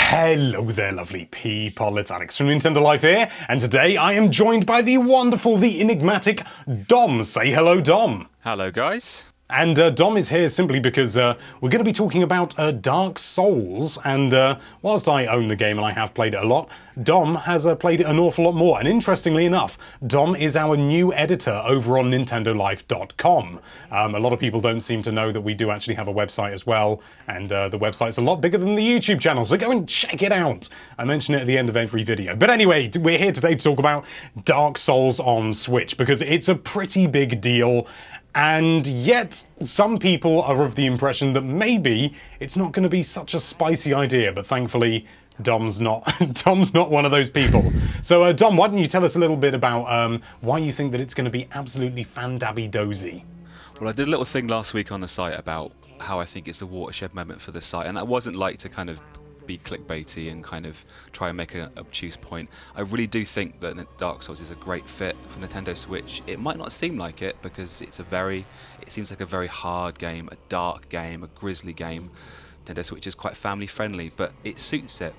Hello there, lovely people. It's Alex from Nintendo Life here, and today I am joined by the wonderful, the enigmatic Dom. Say hello, Dom. Hello, guys. And Dom is here simply because we're going to be talking about Dark Souls, and whilst I own the game and I have played it a lot, Dom has played it an awful lot more. And interestingly enough, Dom is our new editor over on NintendoLife.com. A lot of people don't seem to know that we do actually have a website as well, and the website's a lot bigger than the YouTube channel, so go and check it out. I mention it at the end of every video. But anyway, we're here today to talk about Dark Souls on Switch, because it's a pretty big deal. And yet, some people are of the impression that maybe it's not going to be such a spicy idea, but thankfully, Dom's not Dom's not one of those people. So, Dom, why don't you tell us a little bit about why you think that it's going to be absolutely fandabby-dozy? Well, I did a little thing last week on the site about how I think it's a watershed moment for the site, and that wasn't like to kind of be clickbaity and kind of try and make an obtuse point. I really do think that Dark Souls is a great fit for Nintendo Switch. It might not seem like it because it seems like a very hard game, a dark game, a grisly game. Nintendo Switch is quite family friendly, but it suits it.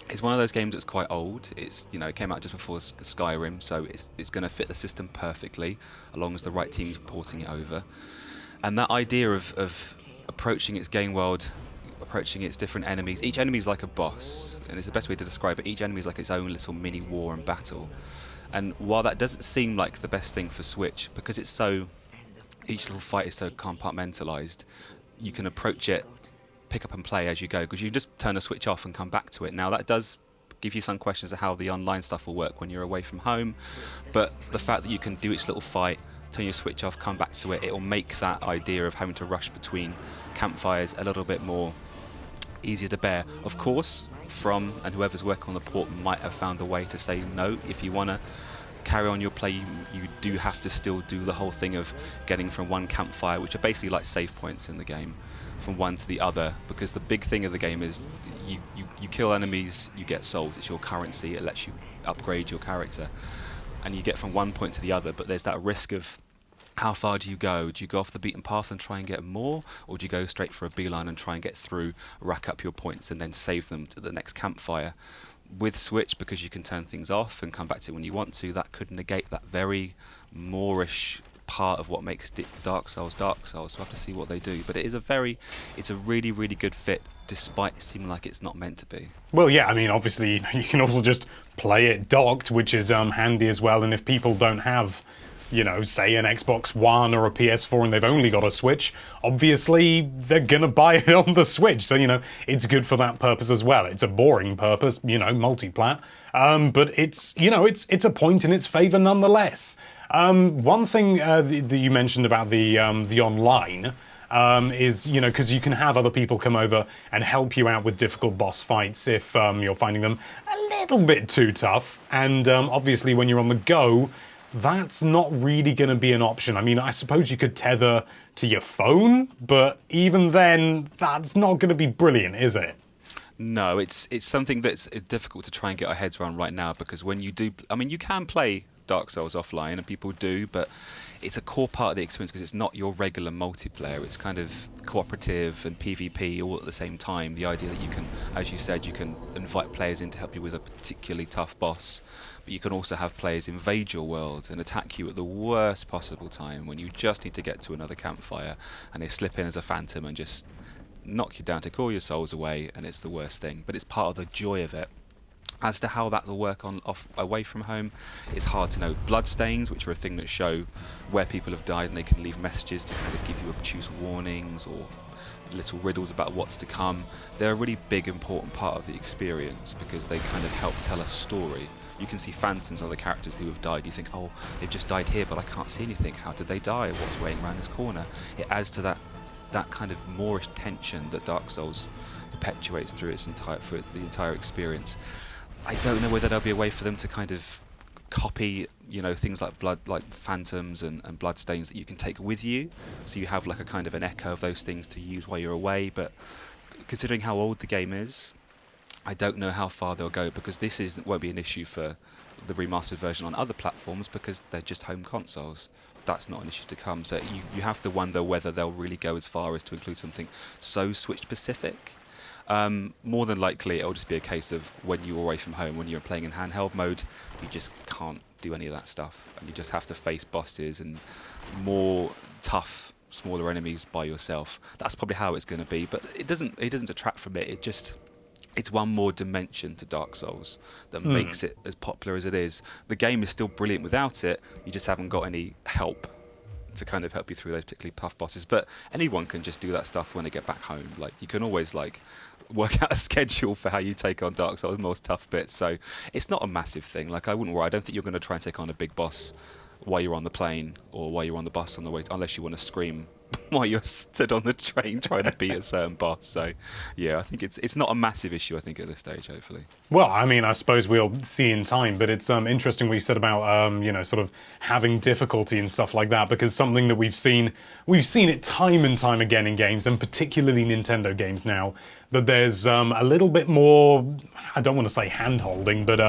It's one of those games that's quite old. It came out just before Skyrim, so it's going to fit the system perfectly, as long as the right team's porting it over. And that idea of approaching its game world, approaching its different enemies. Each enemy is like a boss, and it's the best way to describe it. Each enemy is like its own little mini war and battle. And while that doesn't seem like the best thing for Switch, because each little fight is so compartmentalized, you can approach it, pick up and play as you go, because you can just turn the Switch off and come back to it. Now that does give you some questions of how the online stuff will work when you're away from home, but the fact that you can do each little fight, turn your Switch off, come back to it, it will make that idea of having to rush between campfires a little bit more easier to bear. Of course, and whoever's working on the port might have found a way to say no. If you want to carry on your play, you do have to still do the whole thing of getting from one campfire, which are basically like save points in the game, from one to the other, because the big thing of the game is you kill enemies, you get souls. It's your currency. It lets you upgrade your character, and you get from one point to the other, but there's that risk of how far do you go? Do you go off the beaten path and try and get more? Or do you go straight for a beeline and try and get through, rack up your points, and then save them to the next campfire? With Switch, because you can turn things off and come back to it when you want to, that could negate that very Moorish part of what makes Dark Souls Dark Souls. So we'll have to see what they do. But it's a really, really good fit, despite seeming like it's not meant to be. Well, yeah, I mean, obviously, you can also just play it docked, which is handy as well. And if people don't have, say an Xbox One or a PS4 and they've only got a Switch, obviously they're gonna buy it on the Switch. So, it's good for that purpose as well. It's a boring purpose, multi-plat. But it's a point in its favor nonetheless. One thing that you mentioned about the online is, because you can have other people come over and help you out with difficult boss fights if you're finding them a little bit too tough. And obviously when you're on the go, that's not really going to be an option. I mean, I suppose you could tether to your phone, but even then, that's not going to be brilliant, is it? No, it's something that's difficult to try and get our heads around right now, because when you do, I mean, you can play Dark Souls offline, and people do, but it's a core part of the experience because it's not your regular multiplayer. It's kind of cooperative and PvP all at the same time. The idea that you can, as you said, you can invite players in to help you with a particularly tough boss, but you can also have players invade your world and attack you at the worst possible time when you just need to get to another campfire, and they slip in as a phantom and just knock you down, take all your souls away, and it's the worst thing. But it's part of the joy of it. As to how that will work away from home, it's hard to know. Bloodstains, which are a thing that show where people have died, and they can leave messages to kind of give you obtuse warnings or little riddles about what's to come. They're a really big, important part of the experience because they kind of help tell a story. You can see phantoms of the characters who have died. You think, oh, they've just died here, but I can't see anything. How did they die? What's waiting around this corner? It adds to that kind of Moorish tension that Dark Souls perpetuates through the entire experience. I don't know whether there'll be a way for them to kind of copy, things like phantoms and bloodstains that you can take with you, so you have like a kind of an echo of those things to use while you're away. But considering how old the game is, I don't know how far they'll go, because won't be an issue for the remastered version on other platforms because they're just home consoles. That's not an issue to come. So you have to wonder whether they'll really go as far as to include something so Switch specific. More than likely, it'll just be a case of when you're away from home, when you're playing in handheld mode, you just can't do any of that stuff, and you just have to face bosses and more tough, smaller enemies by yourself. That's probably how it's going to be, but it doesn't detract from it. It's one more dimension to Dark Souls that makes it as popular as it is. The game is still brilliant without it. You just haven't got any help to kind of help you through those particularly tough bosses. But anyone can just do that stuff when they get back home. Like, you can always work out a schedule for how you take on Dark Souls, most tough bits. So it's not a massive thing. Like, I wouldn't worry. I don't think you're going to try and take on a big boss while you're on the plane or while you're on the bus on the way, unless you want to scream while you're stood on the train trying to beat a certain boss. So, yeah, I think it's not a massive issue, I think, at this stage, hopefully. Well, I mean, I suppose we'll see in time, but it's interesting what you said about, sort of having difficulty and stuff like that, because something that we've seen it time and time again in games, and particularly Nintendo games now, that there's a little bit more, I don't want to say hand-holding, but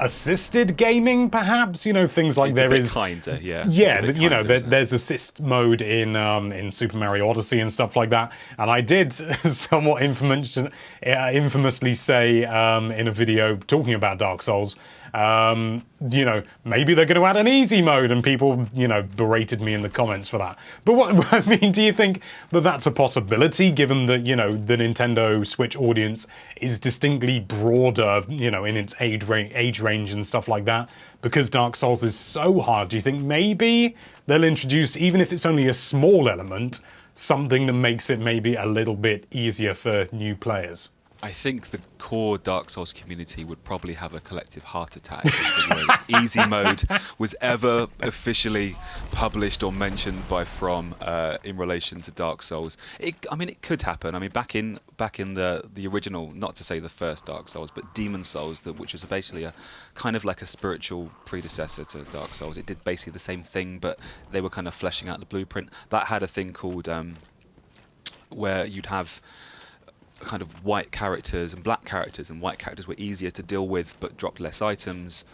assisted gaming, perhaps, things like it's there a bit is kinder, yeah. Yeah, there's assist mode in Super Mario Odyssey and stuff like that. And I did somewhat infamously say in a video talking about Dark Souls, maybe they're going to add an easy mode, and people, berated me in the comments for that. But what I mean, do you think that that's a possibility, given that, the Nintendo Switch audience is distinctly broader, in its age range and stuff like that? Because Dark Souls is so hard, do you think maybe they'll introduce, even if it's only a small element, something that makes it maybe a little bit easier for new players? I think the core Dark Souls community would probably have a collective heart attack if the easy mode was ever officially published or mentioned by From in relation to Dark Souls. It could happen. I mean, back in the original, not to say the first Dark Souls, but Demon Souls, which was basically a kind of like a spiritual predecessor to Dark Souls. It did basically the same thing, but they were kind of fleshing out the blueprint. That had a thing called where you'd have kind of white characters and black characters, and white characters were easier to deal with but dropped less items.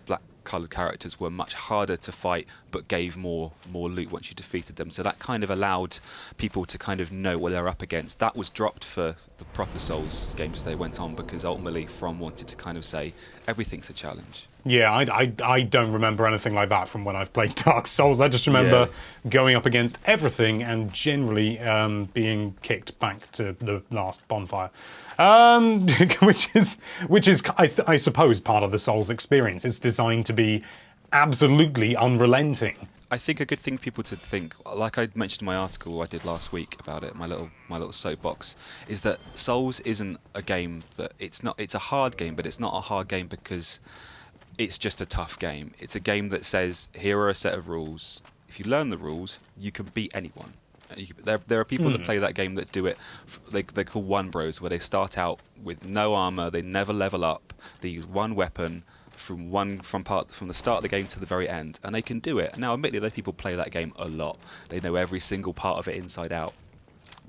Black coloured characters were much harder to fight but gave more loot once you defeated them. So that kind of allowed people to kind of know what they're up against. That was dropped for the proper Souls games as they went on, because ultimately From wanted to kind of say everything's a challenge. Yeah, I don't remember anything like that from when I've played Dark Souls. I just remember going up against everything and generally being kicked back to the last bonfire, which is I suppose part of the Souls experience. It's designed to be absolutely unrelenting. I think a good thing for people to think, like I mentioned in my article I did last week about it, my little soapbox, is that Souls isn't a game that it's a hard game, but it's not a hard game because it's just a tough game. It's a game that says, here are a set of rules. If you learn the rules, you can beat anyone. There are people that play that game that do it. They're called one bros, where they start out with no armor, they never level up, they use one weapon from the start of the game to the very end, and they can do it. Now, admittedly, those people play that game a lot. They know every single part of it inside out.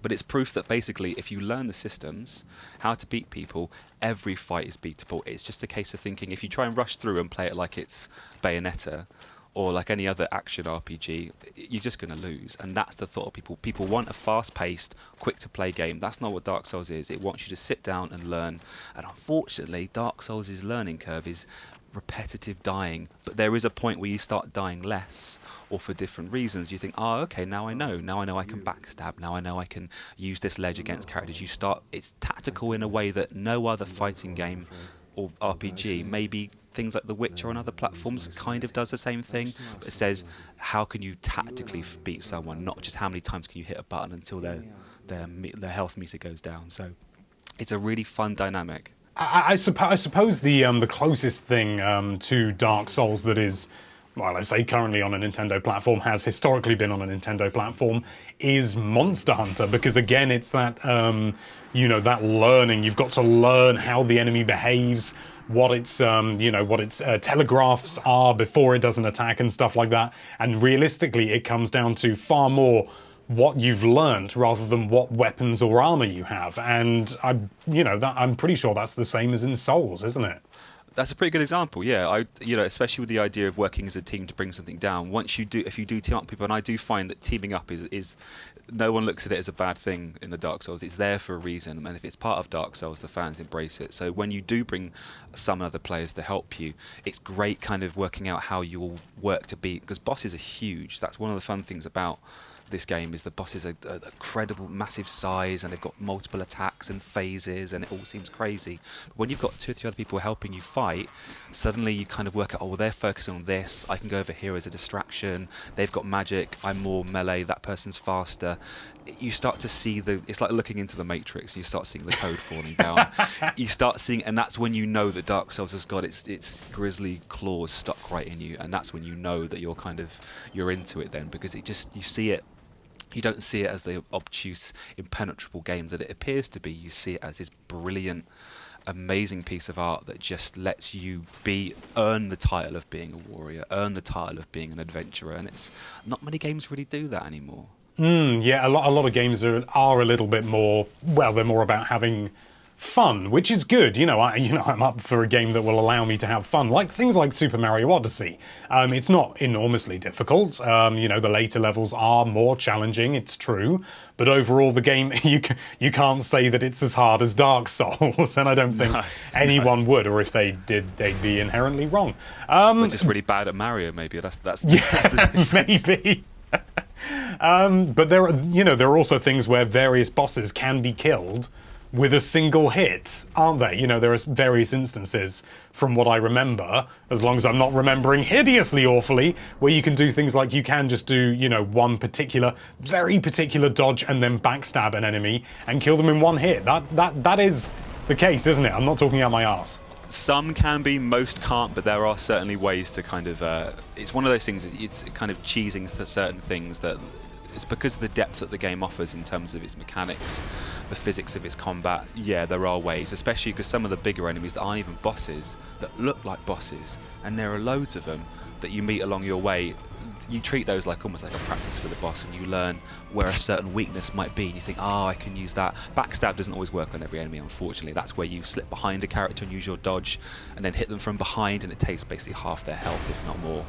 But it's proof that basically, if you learn the systems, how to beat people, every fight is beatable. It's just a case of thinking, if you try and rush through and play it like it's Bayonetta or like any other action RPG, you're just going to lose. And that's the thought of people. People want a fast-paced, quick-to-play game. That's not what Dark Souls is. It wants you to sit down and learn. And unfortunately, Dark Souls' learning curve is repetitive dying, but there is a point where you start dying less, or for different reasons. You think, okay, now I know I can backstab, now I know I can use this ledge against characters. It's tactical in a way that no other fighting game or RPG, maybe things like The Witcher on other platforms, kind of does the same thing, but it says, how can you tactically beat someone, not just how many times can you hit a button until their health meter goes down. So it's a really fun dynamic. I suppose the closest thing to Dark Souls that is, well, I say currently on a Nintendo platform, has historically been on a Nintendo platform, is Monster Hunter, because again, it's that that learning. You've got to learn how the enemy behaves, what its telegraphs are before it does an attack and stuff like that. And realistically, it comes down to far more what you've learned rather than what weapons or armor you have. And I'm pretty sure that's the same as in Souls, isn't it? That's a pretty good example, yeah. Especially with the idea of working as a team to bring something down. If you do team up with people, and I do find that teaming up is no one looks at it as a bad thing in the Dark Souls. It's there for a reason, and if it's part of Dark Souls, the fans embrace it. So when you do bring some other players to help you, it's great kind of working out how you all work to beat, because bosses are huge. That's one of the fun things about this game, is the bosses are a credible, massive size, and they've got multiple attacks and phases, and it all seems crazy. But when you've got 2 or 3 other people helping you fight, suddenly you kind of work out, oh, well, they're focusing on this, I can go over here as a distraction, they've got magic, I'm more melee, that person's faster. You start to see it's like looking into the Matrix. You start seeing the code falling down. You start seeing, and that's when you know that Dark Souls has got its grisly claws stuck right in you, and that's when you know that you're into it then, because you see it. You don't see it as the obtuse, impenetrable game that it appears to be. You see it as this brilliant, amazing piece of art that just lets you earn the title of being a warrior, earn the title of being an adventurer, and it's not many games really do that anymore. Yeah, a lot of games are a little bit more, well, they're more about having fun, which is good. I'm up for a game that will allow me to have fun, like things like Super Mario Odyssey. It's not enormously difficult. The later levels are more challenging, it's true, but overall the game, you can't say that it's as hard as Dark Souls, and I don't think anyone would, or if they did, they'd be inherently wrong. They're just really bad at Mario, maybe. That's the difference. Maybe. But there are also things where various bosses can be killed with a single hit, aren't they? There are various instances, from what I remember, as long as I'm not remembering hideously awfully, where you can do things like you can just do, one very particular dodge and then backstab an enemy and kill them in one hit. That is the case, isn't it? I'm not talking out my arse. Some can be, most can't, but there are certainly ways to kind of... it's one of those things, it's kind of cheesing to certain things that... It's because of the depth that the game offers in terms of its mechanics, the physics of its combat. Yeah, there are ways, especially because some of the bigger enemies that aren't even bosses, that look like bosses, and there are loads of them that you meet along your way. You treat those like almost like a practice for the boss, and you learn where a certain weakness might be, and you think, oh, I can use that. Backstab doesn't always work on every enemy, unfortunately. That's where you slip behind a character and use your dodge, and then hit them from behind, and it takes basically half their health, if not more.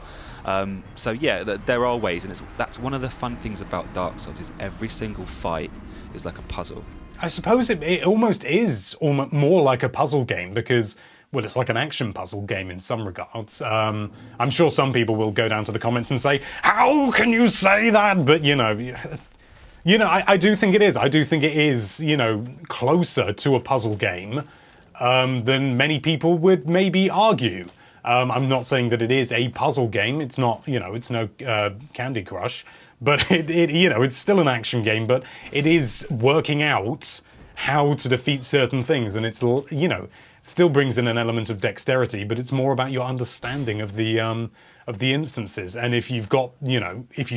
So yeah, there are ways, and that's one of the fun things about Dark Souls, is every single fight is like a puzzle. I suppose it almost is more like a puzzle game, because, well, it's like an action puzzle game in some regards. I'm sure some people will go down to the comments and say, how can you say that? But, I do think it is. I do think it is, closer to a puzzle game than many people would maybe argue. I'm not saying that it is a puzzle game. It's not, it's no Candy Crush, but it's still an action game. But it is working out how to defeat certain things, and it's still brings in an element of dexterity, but it's more about your understanding of the instances. And if you've got, if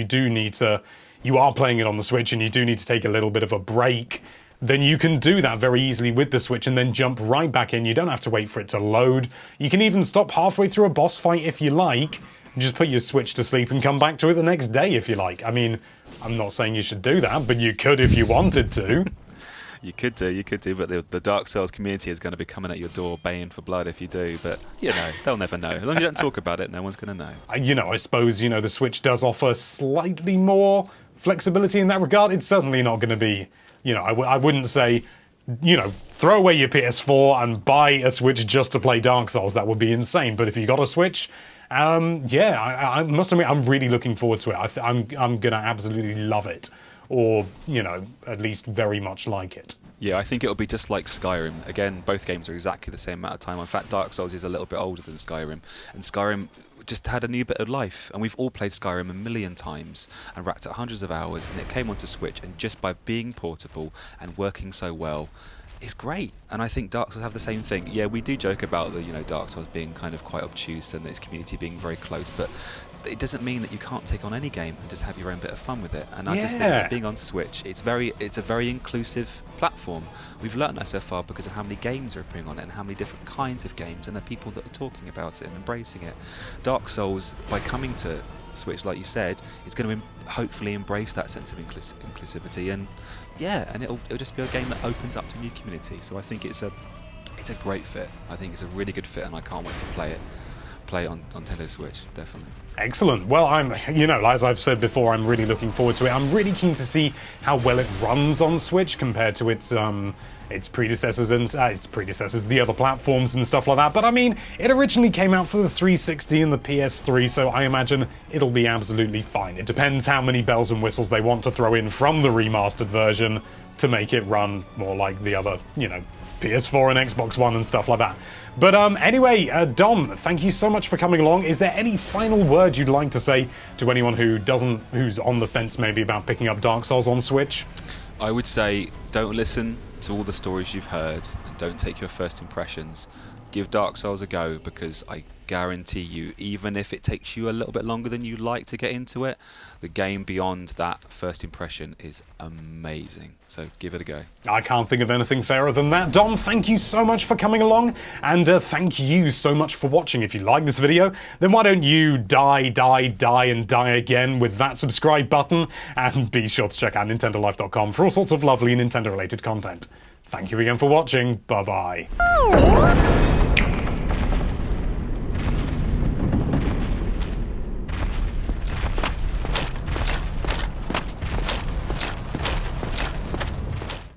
you are playing it on the Switch and you do need to take a little bit of a break, then you can do that very easily with the Switch and then jump right back in. You don't have to wait for it to load. You can even stop halfway through a boss fight if you like, and just put your Switch to sleep and come back to it the next day if you like. I mean, I'm not saying you should do that, but you could if you wanted to. You could do, but the Dark Souls community is going to be coming at your door baying for blood if you do, but, they'll never know. As long as you don't talk about it, no one's going to know. I suppose, the Switch does offer slightly more flexibility in that regard. It's certainly not going to be, I wouldn't say, throw away your PS4 and buy a Switch just to play Dark Souls. That would be insane. But if you got a Switch, I must admit, I'm really looking forward to it. I'm going to absolutely love it. Or, at least very much like it. Yeah, I think it'll be just like Skyrim. Again, both games are exactly the same amount of time. In fact, Dark Souls is a little bit older than Skyrim, and Skyrim just had a new bit of life. And we've all played Skyrim a million times and racked up hundreds of hours, and it came onto Switch, and just by being portable and working so well, it's great. And I think Dark Souls have the same thing. Yeah, we do joke about the Dark Souls being kind of quite obtuse and its community being very close, but it doesn't mean that you can't take on any game and just have your own bit of fun with it. And I just think that being on Switch, it's a very inclusive platform. We've learned that so far because of how many games are appearing on it and how many different kinds of games and the people that are talking about it and embracing it. Dark Souls, by coming to Switch, like you said, is going to hopefully embrace that sense of inclusivity, and it'll just be a game that opens up to a new community. So I think it's a great fit. I think it's a really good fit, and I can't wait to play it. play it on Nintendo Switch, definitely. Excellent. Well, as I've said before, I'm really looking forward to it. I'm really keen to see how well it runs on Switch compared to its predecessors and the other platforms and stuff like that. But I mean, it originally came out for the 360 and the PS3, so I imagine it'll be absolutely fine. It depends how many bells and whistles they want to throw in from the remastered version to make it run more like the other, PS4 and Xbox One and stuff like that. But anyway, Dom, thank you so much for coming along. Is there any final word you'd like to say to anyone who's on the fence maybe about picking up Dark Souls on Switch? I would say don't listen to all the stories you've heard and don't take your first impressions. Give Dark Souls a go, because I guarantee you, even if it takes you a little bit longer than you like to get into it, the game beyond that first impression is amazing. So give it a go. I can't think of anything fairer than that. Dom, thank you so much for coming along, and thank you so much for watching. If you like this video, then why don't you die again with that subscribe button, and be sure to check out NintendoLife.com for all sorts of lovely Nintendo-related content. Thank you again for watching. Bye-bye.